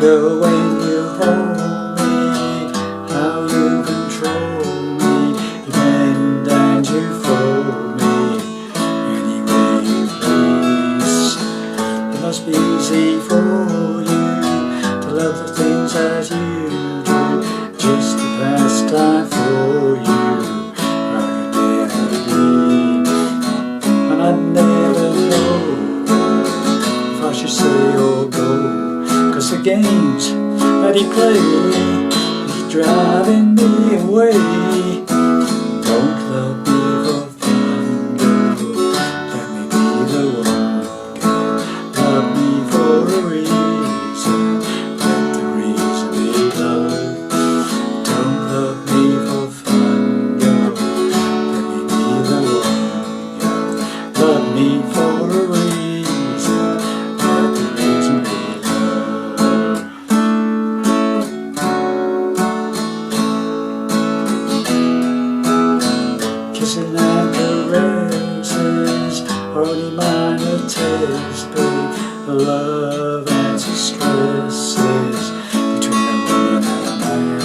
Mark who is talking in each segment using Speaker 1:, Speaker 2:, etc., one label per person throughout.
Speaker 1: Girl, when you hold me, how you control me, you bend and you fold me any way you please. It must be easy for you to love the things that you do, just a pastime for you. I could never be, and I'd never know if I should stay or go, 'cause the games that he played, he's driving me away. Don't love me for fun, girl, let me be the one, girl. Love me for a reason, let the reason be love. Don't love me for fun, girl, let me be the one, girl. Love me for a reason, let the reason be love. Kissing and caresses are only minor tests, babe. The love and stresses between a woman and a man.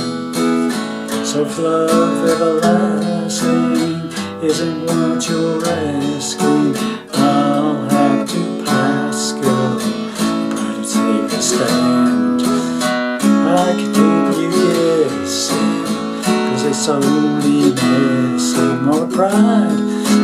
Speaker 1: So if love everlasting isn't what you're asking, I'll have to pass, girl. Try to take a stand. I can keep you guessing, 'cause it's only messing my pride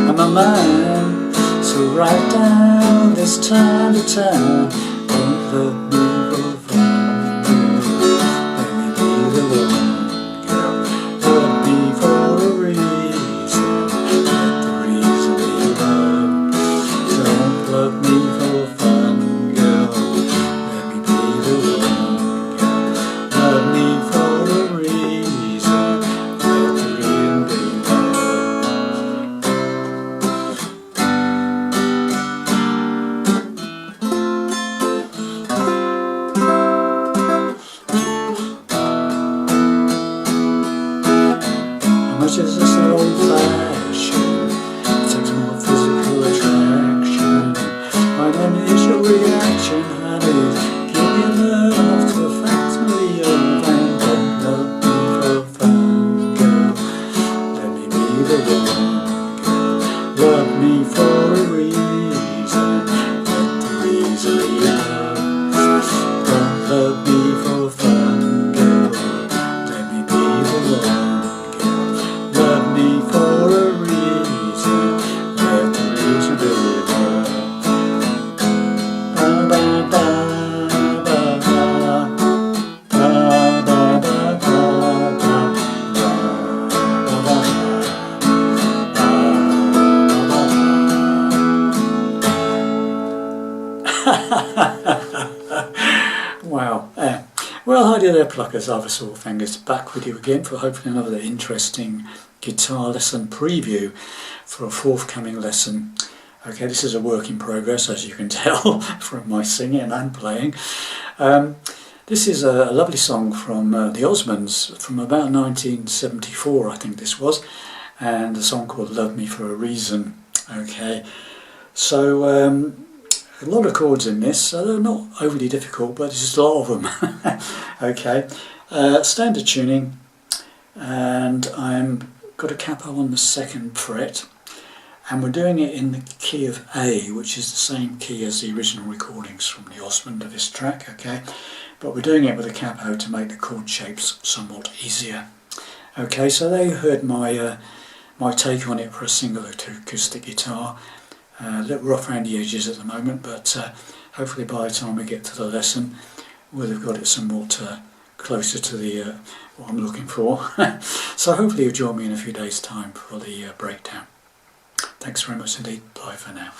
Speaker 1: and my mind. So write down this time to time. Don't love me for fun, girl, let me be the one, girl. Love me for a reason, let the reason be love. Don't love me for fun, girl, let me be the one, girl. Love me for a reason, let the reason be How much is this old-fashioned? It takes more physical attraction. My initial reaction, honey, give your love to a factory of and don't love me for fun, girl. Let me be the one, girl. Love me for a reason, let the reason be love. Don't love me for fun, girl. Let me be the one. Love me for a reason, let the reason be love. Ba ba ba ba ba ba ba ba ba Wow. Well, hi there, pluckers, other sore fingers, back with you again for hopefully another interesting guitar lesson preview for a forthcoming lesson. Okay, this is a work in progress, as you can tell from my singing and playing. This is a lovely song from the Osmonds from about 1974, I think this was, and a song called Love Me for a Reason. Okay, so a lot of chords in this, so they're not overly difficult, but there's just a lot of them. Okay, standard tuning, and I'm got a capo on the 2nd fret, and we're doing it in the key of A, which is the same key as the original recordings from the Osmond of this track. Okay, but we're doing it with a capo to make the chord shapes somewhat easier. Okay, so they heard my my take on it for a single acoustic guitar. A little rough around the edges at the moment, but hopefully by the time we get to the lesson we'll have got it somewhat closer to the what I'm looking for. So hopefully you'll join me in a few days' time for the breakdown. Thanks very much indeed. Bye for now.